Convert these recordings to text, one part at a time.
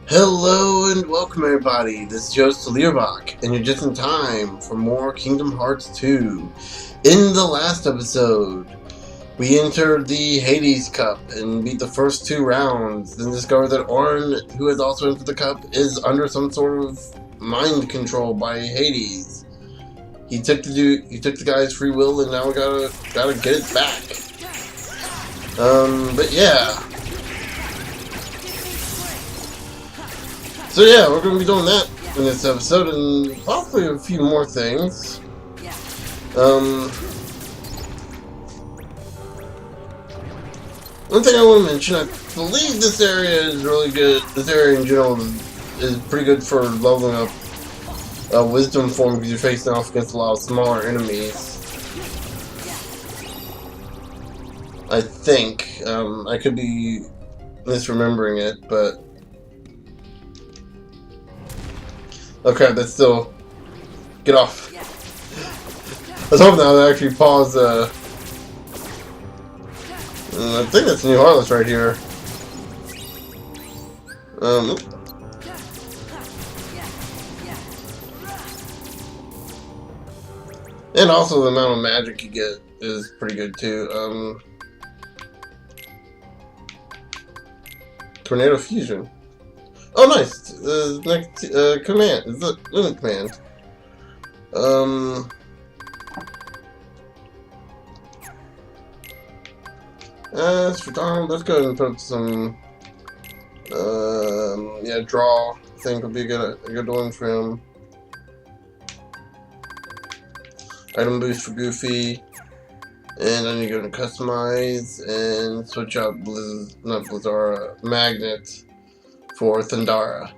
Hello and welcome everybody, this is Joost Leerbach, and you're just in time for more Kingdom Hearts 2. In the last episode, we entered the Hades Cup and beat the first two rounds, then discovered that Auron, who has also entered the cup, is under some sort of mind control by Hades. He took the guy's free will, and now we gotta get it back. But yeah. So yeah, we're going to be doing that in this episode, and possibly a few more things. One thing I want to mention, I believe this area is really good. This area in general is pretty good for leveling up Wisdom form because you're facing off against a lot of smaller enemies. I think. I could be misremembering it, but... Okay, that's still... Get off. I was hoping that would actually pause, I think that's New Heartless right here. And also the amount of magic you get is pretty good too. Tornado Fusion. Oh, nice. Next command is the limit command. As for Donald, let's go ahead and put some. Yeah, draw. I think would be a good one for him. Item boost for Goofy, and then you go to customize and switch out Magnet for Thundara.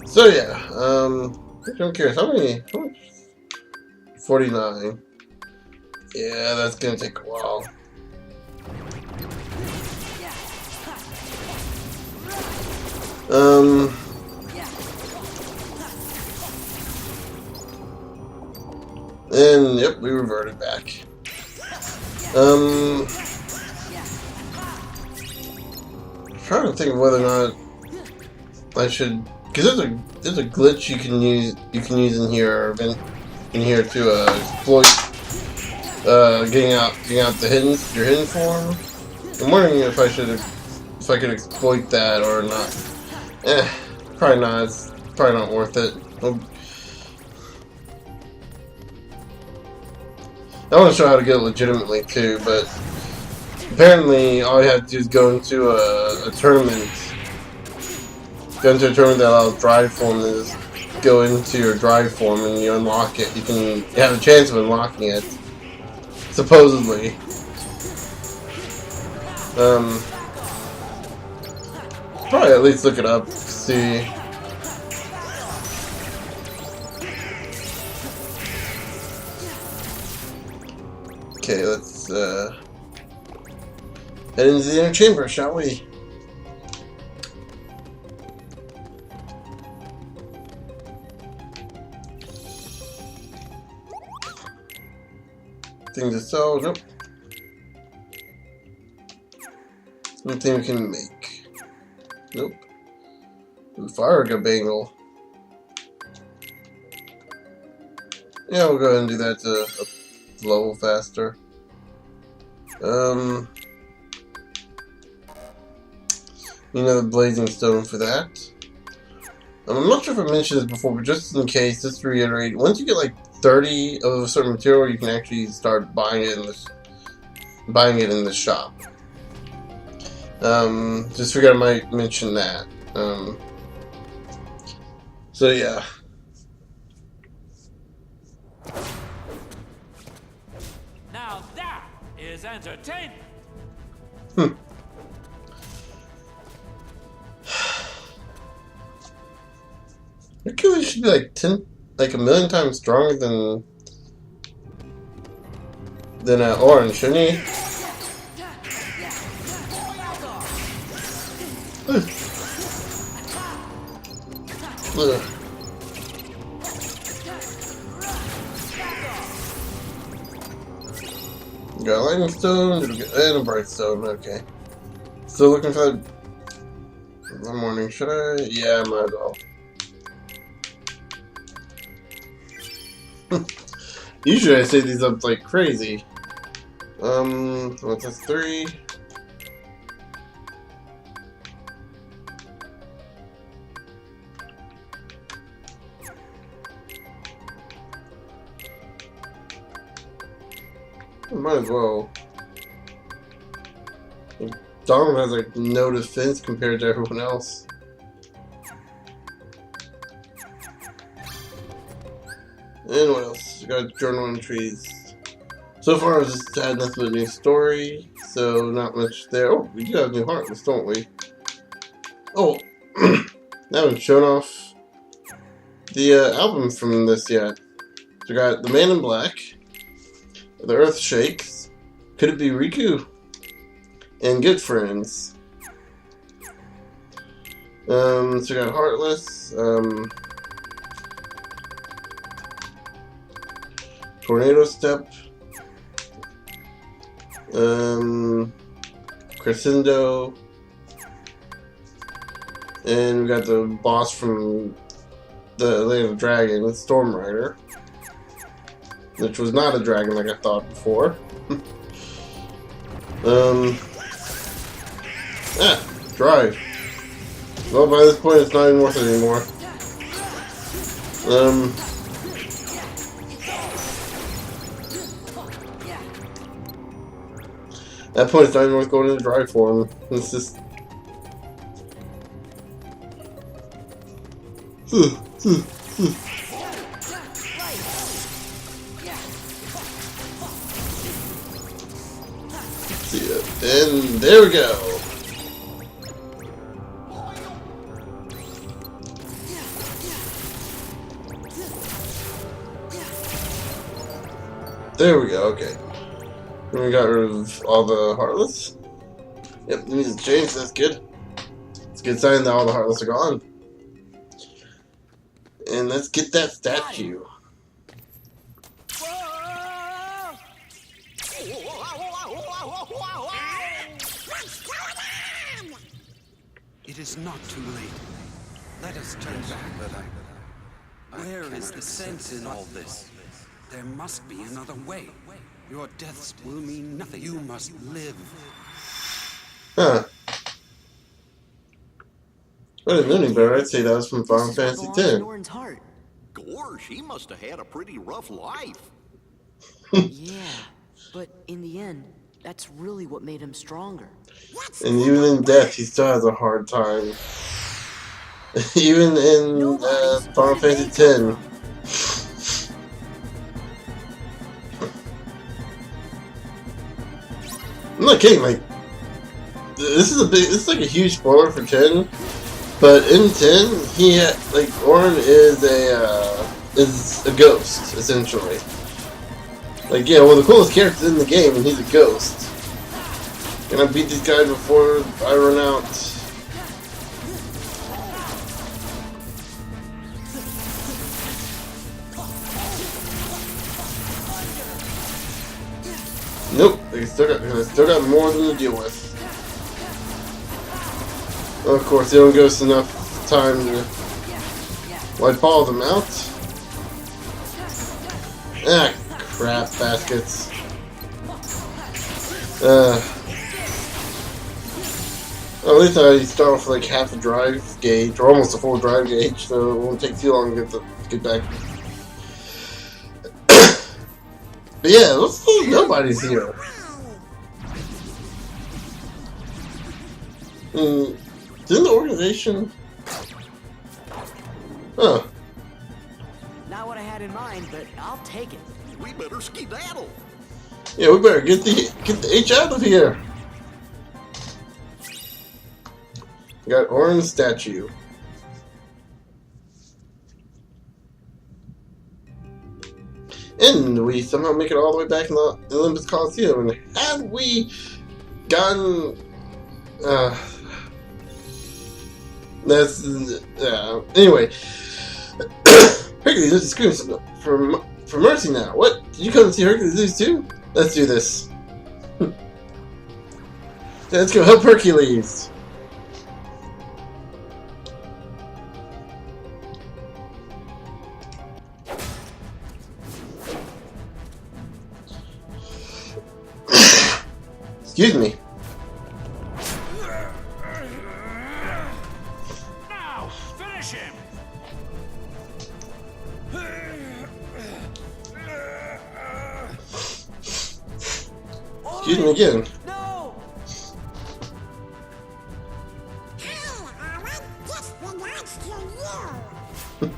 So yeah, I'm curious, how much? 49. Yeah, that's gonna take a while. And yep, we reverted back. Trying to think of whether or not I should, because there's a glitch you can use in here to exploit getting out your hidden form. I'm wondering if I could exploit that or not. Probably not. It's probably not worth it. I want to show how to get it legitimately too, but apparently all you have to do is go into a tournament. Go into a tournament that allows drive form, and just go into your drive form and you unlock it. You have a chance of unlocking it. Supposedly. Probably at least look it up, see. Okay, let's head into the inner chamber, shall we? Things to sell, nope. Nothing we can make. Nope. Fire bangle. Yeah, we'll go ahead and do that to level faster. You know, the blazing stone for that. I'm not sure if I mentioned this before, but just in case, just to reiterate, once you get like 30 of a certain material, you can actually start buying it in the shop. Just figured I might mention that. So yeah. Now that is entertainment. Hercules should be like a million times stronger than Auron, shouldn't he? Got a lightning stone and a bright stone. Okay. Still looking for that in the morning. Should I? Yeah, I might as well. Usually I say these up like crazy. What's this? 3. Might as well. Donald has like no defense compared to everyone else. And what else? We got journal entries. So far, I've just had nothing but a new story, so not much there. Oh, we do have new Heartless, don't we? Oh, I haven't shown off the album from this yet. So we got The Man in Black, The Earth Shakes, Could It Be Riku, and Good Friends. So we got Heartless, Tornado Step, Crescendo, and we got the boss from the Land of Dragon, Storm Rider, which was not a dragon like I thought before. Drive. Well, by this point, it's not even worth it anymore. At that point, it's not even worth going into drive form. It's just. See ya. And there we go. There we go, okay. And we got rid of all the Heartless. Yep, needs to change, that's good. It's a good sign that all the Heartless are gone. And let's get that statue. It is not too late. Let us turn back. Where is the sense in all this? There must be another way. Your deaths will mean nothing. You must live. Huh. I didn't know any better. I'd say that was from Final Fantasy X. Gosh, he must have had a pretty rough life. Yeah, but in the end, that's really what made him stronger. And even in death, he still has a hard time. Even in Final Fantasy X. I'm not kidding, like, this is like a huge spoiler for 10, but in 10, he had, like, Auron is a ghost, essentially. Like, yeah, one of the coolest characters in the game, and he's a ghost. And I beat these guys before I run out. Nope, they still got more than to deal with. Well, of course, they don't give us enough time to wipe all of them out. Ah, crap, baskets. Well, at least I start off with like half a drive gauge, or almost a full drive gauge, so it won't take too long to get back. But yeah, nobody's here. Didn't the organization? Huh. Not what I had in mind, but I'll take it. We better skedaddle. Yeah, we better get the H out of here. We got Auron's statue. And we somehow make it all the way back in the Olympus Coliseum. And had we gotten... anyway. Hercules, let's scream for mercy now. What? Did you come to see Hercules too? Let's do this. Let's go help Hercules. Excuse me. Now, finish him! Excuse me again. No! Hey, Auron, this belongs to you.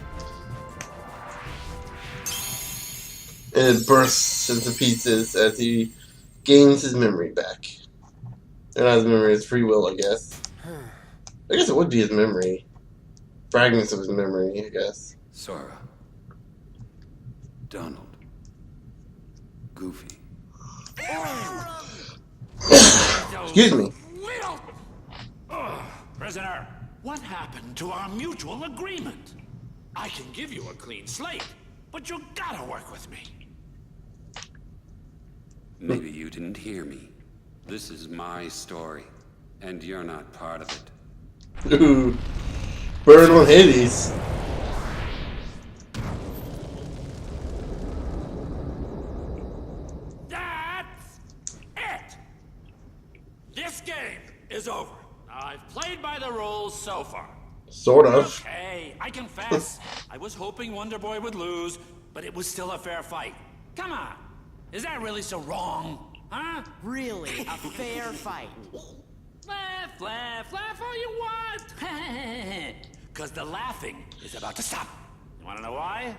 And it bursts into pieces as he gains his memory back. Or not his memory, his free will, I guess. I guess it would be his memory. Fragments of his memory, I guess. Sora. Donald. Goofy. Excuse me. Prisoner, what happened to our mutual agreement? I can give you a clean slate, but you gotta work with me. Maybe you didn't hear me. This is my story, and you're not part of it. Ooh. Burn on Hades. That's it! This game is over. I've played by the rules so far. Sort of. Hey, I confess, I was hoping Wonder Boy would lose, but it was still a fair fight. Come on, is that really so wrong? Huh? Really, a fair fight. Laugh, laugh, laugh all you want. Because the laughing is about to stop. You want to know why?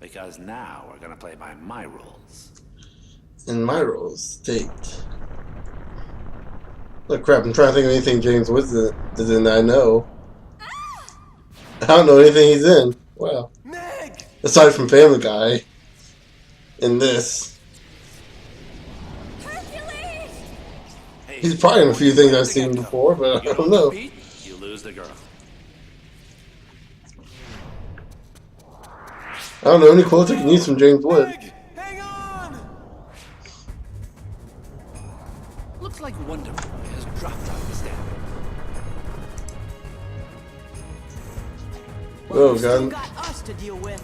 Because now we're going to play by my rules. And my rules state. Oh crap, I'm trying to think of anything James Woods is in that I know. I don't know anything he's in. Wow. Meg! Aside from Family Guy. In this. Hercules! Hey, He's probably in a few things I've seen before, but I don't know. compete, you lose the girl. I don't know any quotes I can use from James Wood. Meg! Hang on! Looks like Wonder Boy has dropped out of the stand. Oh Still god. got us to deal with.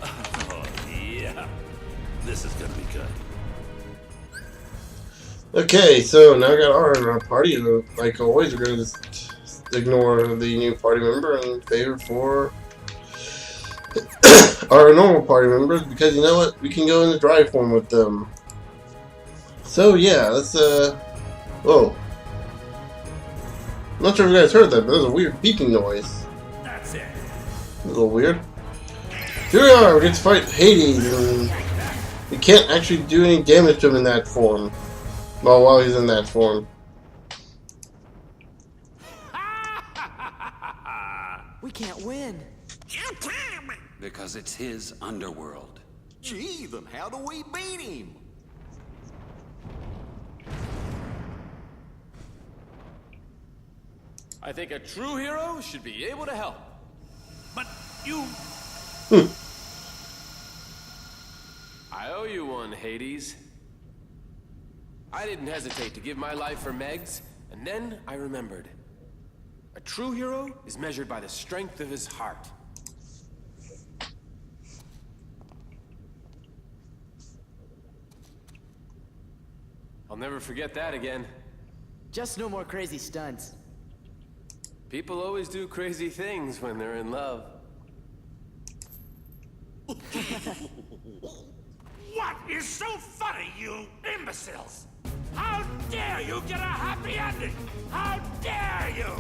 Oh, yeah. This is gonna be good. Okay, so now I got Auron in our party. Like always, we're gonna just ignore the new party member and favor for our normal party members because you know what? We can go in the drive form with them. So yeah, let's whoa. I'm not sure if you guys heard that, but there's a weird beeping noise. That's it. A little weird. Here we are, we get to fight Hades, and we can't actually do any damage to him in that form. Well, while he's in that form. We can't win. How come? Because it's his underworld. Gee, then how do we beat him? I think a true hero should be able to help. But you... I owe you one, Hades. I didn't hesitate to give my life for Meg's, and then I remembered. A true hero is measured by the strength of his heart. I'll never forget that again. Just no more crazy stunts. People always do crazy things when they're in love. What is so funny, you imbeciles? How dare you get a happy ending? How dare you?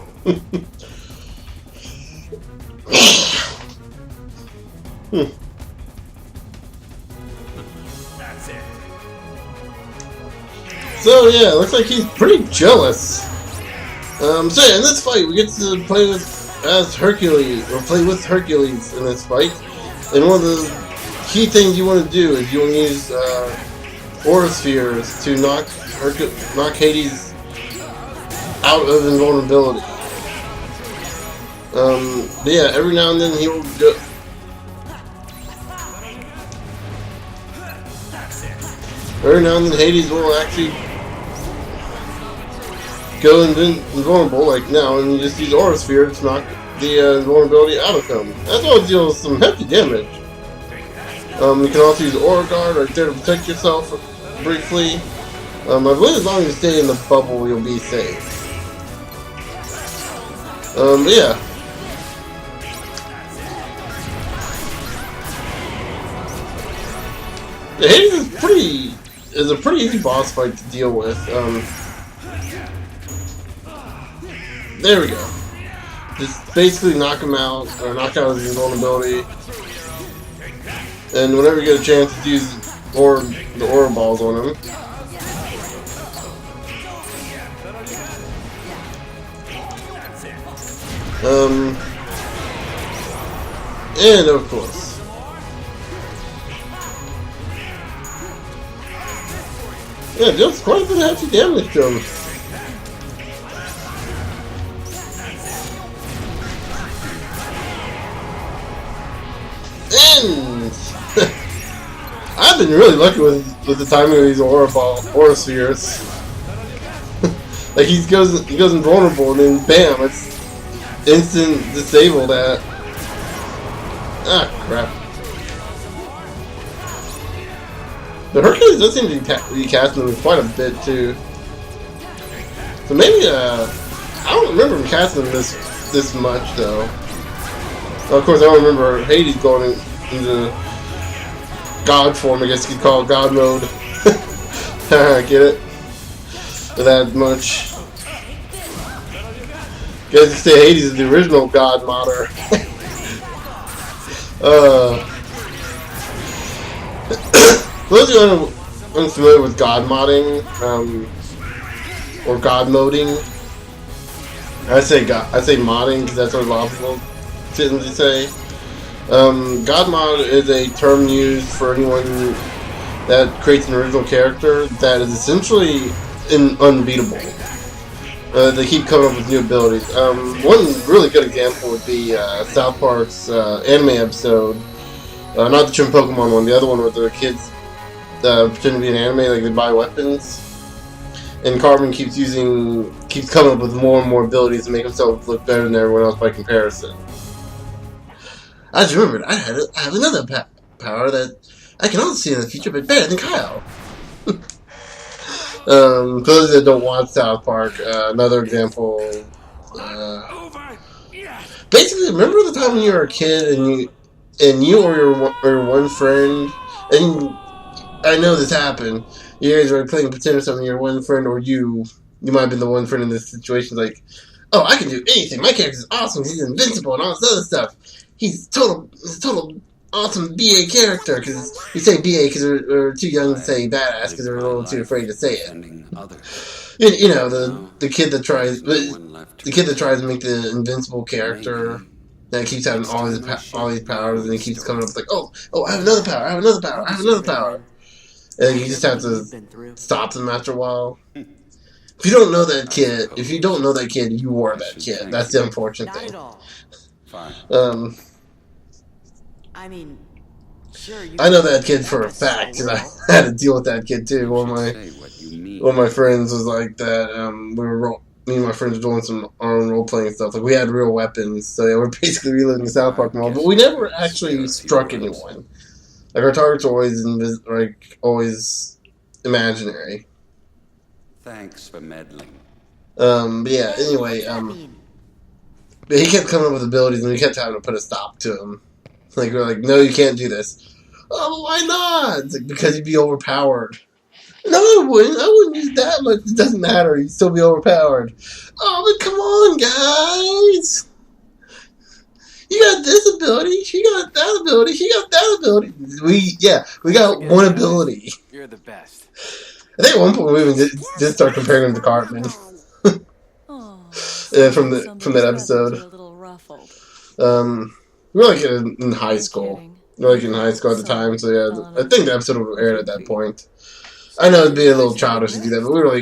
That's it. So yeah, looks like he's pretty jealous. So yeah, in this fight we get to play with as Hercules, or play with Hercules in this fight. And one of the key things you want to do is you want to use Aura Spheres to knock Hades out of invulnerability. But yeah, every now and then he will go. Every now and then Hades will actually go invulnerable, like now, and you just use Aura Sphere to knock the vulnerability out of him. That will deal some hefty damage. You can also use Aura Guard right there to protect yourself briefly. I believe as long as you stay in the bubble, you'll be safe. But yeah. The Hades is a pretty easy boss fight to deal with. There we go. Just basically knock him out, or knock out his invulnerability. And whenever you get a chance to use the aura balls on him. And of course. Yeah, deals quite a bit of hefty damage to him. And I've been really lucky with the timing of these aura spheres. Like he goes invulnerable and then bam, it's instant disabled at. Ah, crap. The Hercules does seem to be casting them quite a bit too. So maybe I don't remember him casting them this much though. Of course, I don't remember Hades going into God form, I guess you could call it God mode. Get it? That much. Guess you say Hades is the original God modder. For those of you who are unfamiliar with God modding, or God moding, I say modding because that's what a lot of people tend to say. God mod is a term used for anyone that creates an original character that is essentially unbeatable. They keep coming up with new abilities. One really good example would be South Park's anime episode. Not the Chim Pokemon one, the other one where the kids pretend to be an anime, like they buy weapons. And Carbon keeps coming up with more and more abilities to make himself look better than everyone else by comparison. I just remembered I have another power that I can also see in the future, but better than Kyle. For those that don't watch South Park, another example. Basically, remember the time when you were a kid and you or your one friend, and I know this happened. You guys were playing pretend or something. Your one friend or you might have been the one friend in this situation. Like, oh, I can do anything. My character's awesome. He's invincible and all this other stuff. He's total awesome BA character, because we say BA because we're too young to say badass because we're a little too afraid to say it. You know, the kid that tries to make the invincible character that keeps having all these powers, and he keeps coming up with like, oh, I have another power, I have another power, and you just have to stop them after a while. If you don't know that kid, you are that kid. That's the unfortunate thing. I mean, sure. I know that kid for a fact because I had to deal with that kid too. One of my friends was like that. Me and my friends were doing our own role playing stuff. Like we had real weapons, so yeah, we're basically reliving the South Park model. But we never actually struck anyone. Like our targets are always imaginary. Thanks for meddling. But yeah. Anyway, but he kept coming up with abilities, and we kept having to put a stop to him. Like we're like, no, you can't do this. Oh, why not? It's like, because you'd be overpowered. No, I wouldn't use that much. It doesn't matter. You'd still be overpowered. Oh, but come on, guys. You got this ability. She got that ability. She got that ability. We got one ability. You're the best. I think at one point we even did start comparing him to Cartman. from that episode. We were like in high school. We were like in high school at the time, so yeah, I think the episode would aired at that point. I know it'd be a little childish to do that, but we were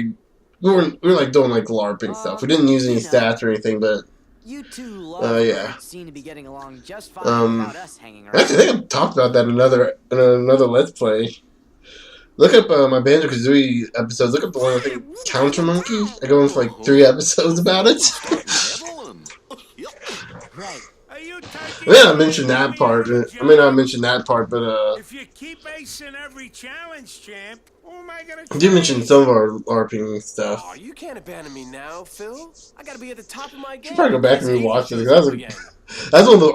like doing like LARPing stuff. We didn't use any stats or anything, but yeah. Seem to be getting along just fine without us hanging around. Actually, I think I talked about that in another Let's Play. Look up my Banjo-Kazooie episodes. Look up the one, I think, Counter Monkey. I go in for like 3 episodes about it. Right. Are you I may not mention that part. I may not mention that part, but If you keep acing every challenge, champ, who am I gonna I did mention some of our LARPing stuff. Oh, you can't abandon me now, Phil. I gotta be at the top of my game. Should probably go back and Hades rewatch it. shows That's up again. one of the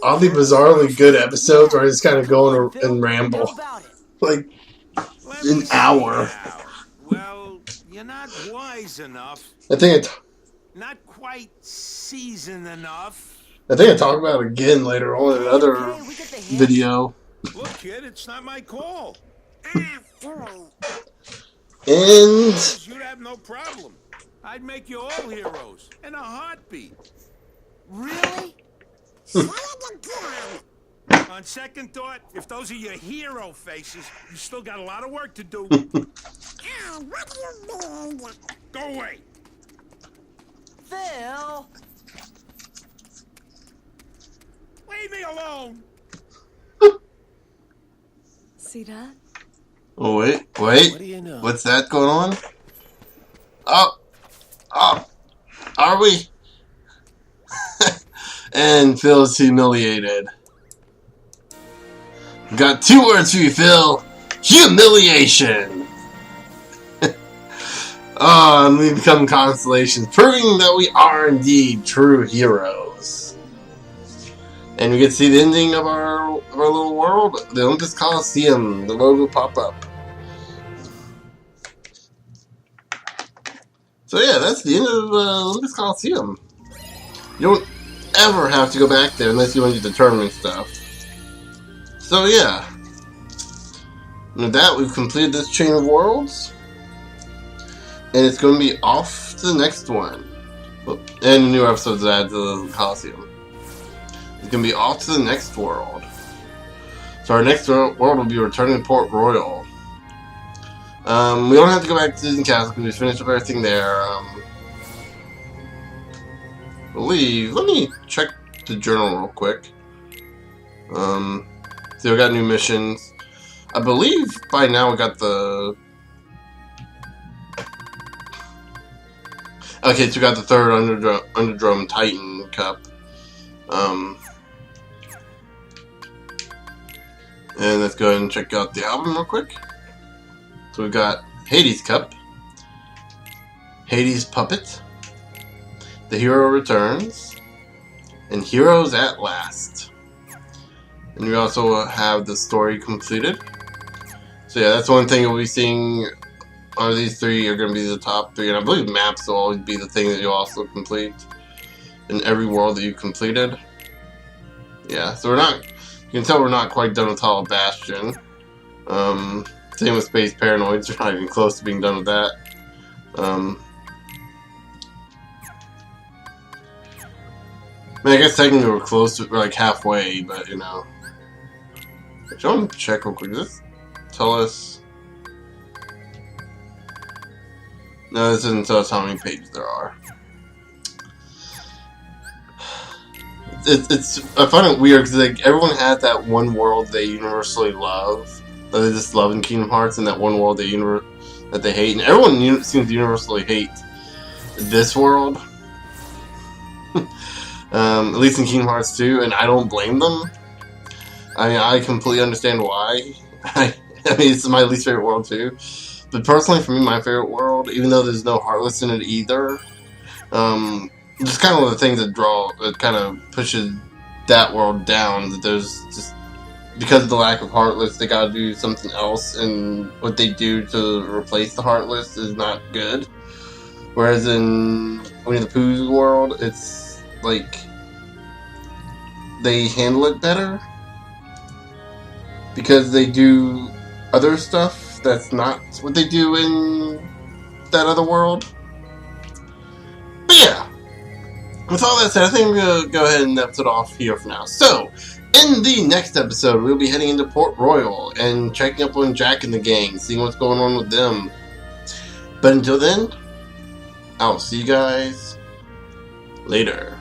oddly, bizarrely good episodes where I just kind of go and ramble. How about it? Like, Let an me see hour. now. Well, you're not wise enough, I think not quite seasoned enough. I talk about it again later on in another Okay, we get the hint. video. Look, kid, it's not my call. Ah, fool. And You'd have no problem. I'd make you all heroes in a heartbeat. Really? Say it again. On second thought, if those are your hero faces, you still got a lot of work to do. Ah, what do you mean? Go away. Phil! Leave me alone. See that? oh wait, What do you know? what's that going on? Oh, are we? And Phil's humiliated. Got 2 words for you, Phil. Humiliation. And we become constellations, proving that we are indeed true heroes. And we get to see the ending of our little world, the Olympus Coliseum. The logo pop up. So yeah, that's the end of Olympus Coliseum. You don't ever have to go back there unless you want to do the tournament stuff. So yeah. And with that, we've completed this chain of worlds. And it's going to be off to the next one. And new episodes added to the Coliseum. It's going to be off to the next world. So our next world will be returning to Port Royal. We don't have to go back to Disney Castle because we finished up everything there. Let me check the journal real quick. So we got new missions. I believe by now we got the... Okay, so we got the 3rd Underdrome Titan Cup. And let's go ahead and check out the album real quick. So we got Hades Cup, Hades Puppet, The Hero Returns, and Heroes at Last. And we also have the story completed. So yeah, that's one thing you'll be seeing. These 3 are going to be the top 3, and I believe maps will always be the thing that you also complete in every world that you completed. Yeah, so you can tell we're not quite done with Hollow Bastion. Same with Space Paranoids, we're not even close to being done with that. I mean, I guess technically we're close to, we're like halfway, but you know. Actually, I want to check real quick. Does this tell us? No, this doesn't tell us how many pages there are. I find it weird because like everyone has that one world they universally love, that they just love in Kingdom Hearts, and that one world that they hate, and everyone seems to universally hate this world. At least in Kingdom Hearts 2, and I don't blame them. I mean, I completely understand why. I mean, it's my least favorite world too. But personally, for me, my favorite world, even though there's no Heartless in it either, just kind of one of the things that kind of pushes that world down. That there's just, because of the lack of Heartless, they gotta do something else, and what they do to replace the Heartless is not good. Whereas in Winnie the Pooh's world, it's like they handle it better because they do other stuff that's not what they do in that other world. But yeah, with all that said, I think I'm gonna go ahead and episode off here for now. So, in the next episode, we'll be heading into Port Royal and checking up on Jack and the gang, seeing what's going on with them. But until then, I'll see you guys later.